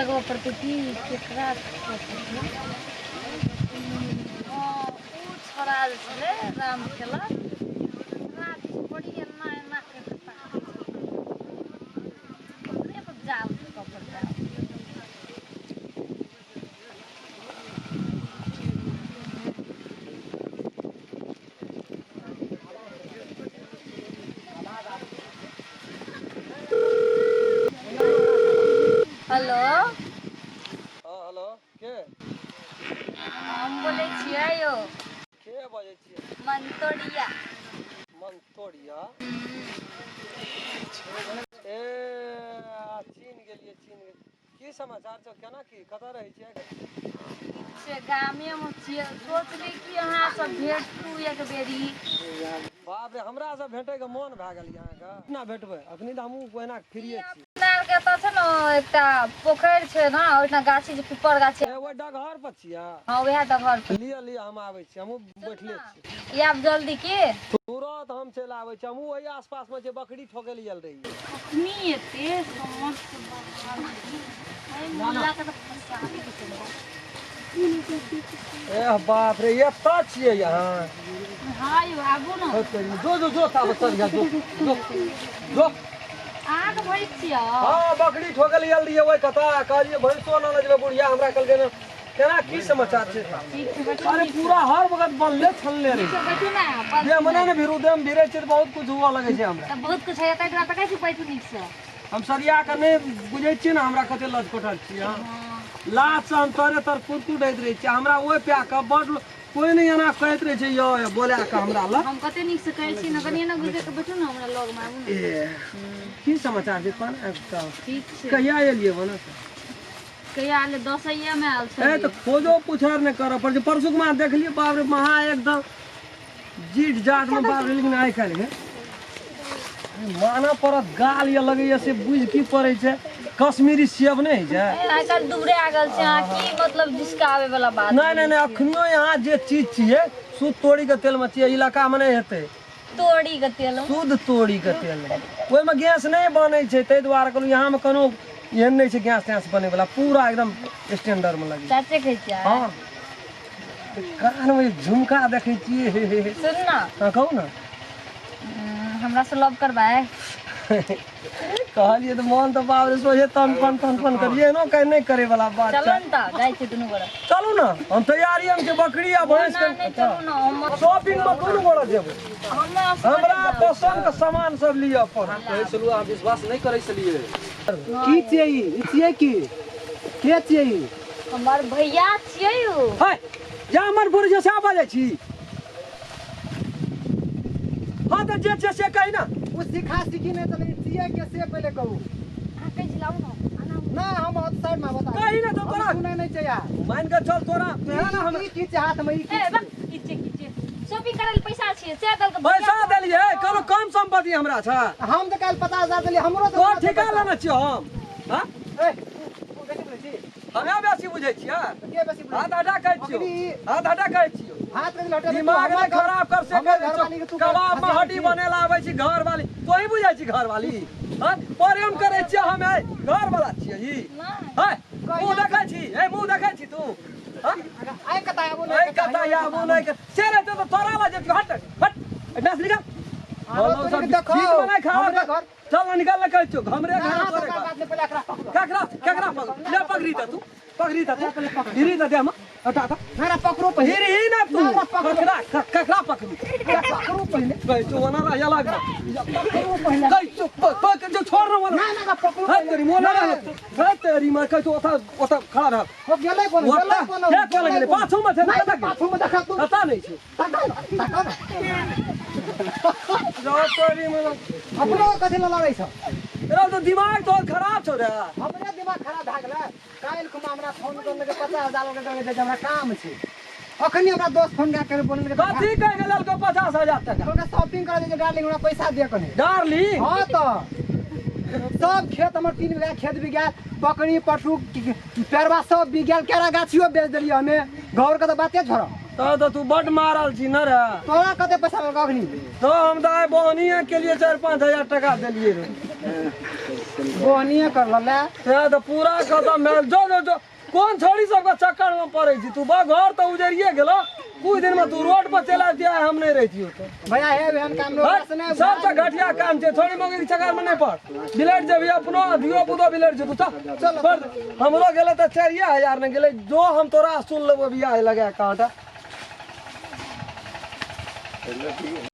लगवा पड़ते कि केकरा छोड़ा छे राम खेला बड़ी एना एना करके जाओ कपड़ जाओ हेलो हेलो के हम बोले छियै यो के बजे छियै मंतोड़िया ए चीन गेलिए की समाचार छौ केना की कतऽ रहै छियै से गामे में छियै सोचली कि अहाँ सब भेटू एक बेरी बाप रे हमरा से भेटै के मन भए गेल अहाँ के केना भेटबै अखनी तऽ हमहूँ ओहिना फ्रीए छी के एतऽ छै ने एकटा पोखरि छै ने ओहिना गाछी जे पिपर गाछी ओइ डगहर पर छियै हाँ वएह डगहर पर लिअ हम आबै छी हमहूँ बैठले छी आब जल्दी की तुरंत हम चलि आबै छी हमहूँ ओहि आसपास में जे बकरी ठोकै लेल रही अखनी एते समस्त मुल्ला के तऽ फंसा ए बाप रे एतऽ छियै यहाँ हाँ यौ आबू ने जो ताब चल जा जो अहाँ तऽ भैंस छियै हाँ बकरी ठोकै लेल रहियै ओहि कतऽ कहलियै भैंसो न जेबै बुढ़िया हमरा कहलकै ने केना की समाचार छै अरे पूरा हर वक्त बनले छलले रही जे मने ने विरुद्धम भिरे छै बहुत कुछ हुआ लगे छै हमरा बहुत कुछ है त एकरा पकड़ छी पैतु नीक से हम सरिया के नहीं बुझै छी ना हमरा कते लटपटल छी हां लात से हम तरे तर कुरकुर दैत रही छी हमरा ओइ पे के बड कोई नहीं एना कहैत रहे छै यो बोला के हमरा ल हम कते नीक से कहै छी न कनी ना गुजर के बैठू ना हमरा लग में आबू ए की समाचार छै कोन ठीक छै कहिया एलियै बना कहिया आले 10 में आल छै ए तो खोजो पुछार नहीं कर पर परसुक में देखलिए बाप रे महा एकदम जीट जाट में बाप रे लेकिन आइ काल के माना परत गाल ये लगैया से बुझ की पड़ै छै कश्मीरी सेब नहीं है आइ काल दुबरे आ गेल छै अहाँ की मतलब जिसकावे वाला बात नहीं अखनियो यहाँ जे चीज छिए शुद्ध तोड़ी के तेल में छिए इलाका में नहीं हेतै तोड़ी के तेल शुद्ध तोड़ी के तेल ओइ में गैस नहीं बनै छै तै दुआरे कहलु यहाँ में कोनो एहन नहीं छै गैस तैस बने वाला पूरा एकदम स्टैंडर्ड में लगे चाचे कहै छियै हां कान में झुमका देखै छिए सुन ना हां कहू ना हमरा से लव करबा कहलिए तो मन तो बाप रे सोचे तन पन करिए नो कहीं नहीं करे वाला बात चलो न त जाय छै दुनु गोरा चलू ना हम तैयारी हम के बकरी या भैंस के चलू ना हम शॉपिंग में दुनु गोरा जेबै हमरा पसंद के सामान सब लिया पर कहै छलु अहाँ विश्वास नहीं करै छलिए की छियै ई छियै की के छियै ई हमर भैया छियै यौ हाय या हमर बुढ़िया से बाजै छी हां त जे से कहि ना उ सिखा सीखी नहीं तो सीए के से पहले कहू अहाँ कहै छी लाउ ना ना हम और साइड में बता कहि ना तो तोरा सुनै नहीं चाहिए मान के चल तोरा तेरा ना हम की हाथ में ई ए बा कीचे शॉपिंग करे ले पैसा छियै से दल के पैसा देलिए कोनो कम संपत्ति हमरा छ हम तो कल 50,000 देली हमरो तो ठिका लेना छियो हम हां ए तू बेसी बोलै छी हमरा बेसी बुझै छियै के बेसी बोलै हाथ हटा कहै छियो हाथ हटा कहै छियो हाथ में लटे दिमाग नहीं खराब कर से कबाब में हड्डी बनेला आबै छी घर वाली तो ही बुझै छी घर वाली हां प्रेम करै छियै हम घर वाला छियै ई हाय मुंह देखै छी ए मुंह देखै छी तू हां आय कता आबो ए कता आबो नहीं के से रे तो तोरा ला जे हट एडस निकल बोलो सब देखो ठीक बना खाओ घर चल निकल ले कहै छियो हमरे घर बात तोरे नहीं पहले एकरा केकरा ले पकड़ी त तू हिरी त दे हम हटा मेरा पकड़ो पहले हिरी ना तू केकरा पकड़ू पकड़ो पहले कहै छो वना ला अलग पकड़ो पहले कहै छो पक जो छोड़ ना वना ना पकड़ो है तेरी मोला है तेरी मां कहै छो ओता खड़ा रह हो गेलै कोनो ओता क्या कोन गेलै पाछू में छै नहीं पाछू में देखा तू पता नहीं छै जो तोरी में अपनो कथि ल लड़ै छ रे तो दिमाग तो खराब छौ रे हमरे दिमाग खराब भ गेलै काल खुमा हमरा फोन करने के 50,000 के देबै जे हमरा काम छै अखनी हमरा दोस्त फोन कर बोलने के कथी कह गेल को 50,000 टका तोरा शॉपिंग करे जे डार्लिंग हमरा पैसा दे कने डार्लिंग हां तो सब खेत हमर 3 बीघा खेत बिगाल पकड़ी पटरू पेरवा सब बिगाल केरा गाछियो बेच देलिए हमें घर के तो बाते छोड़ तो तू बड मारल छी न रे तोरा कते पैसा लगा अखनी तो हम दाय बहनिया के लिए 4-5 हजार टका देलिए रे बोनिए कर ले यहाँ तो पूरा खत्म है जो जो जो कौन छोड़ी सबका चक्कर में पड़े थी तू बा घर तो उजरिए गेलो कुछ दिन में तू रोड पर चला दिया हम नहीं रहती हो तो भैया हे बहन काम लो हट, से सब से घटिया काम छे थोड़ी मगे के चक्कर में नहीं पड़ बिलेट जब अपनो धियो पुतो बिलेट जे तू चल हमरो गेले तो 4000 ने गेले जो हम तोरा सुन लेबो बियाह लगा काटा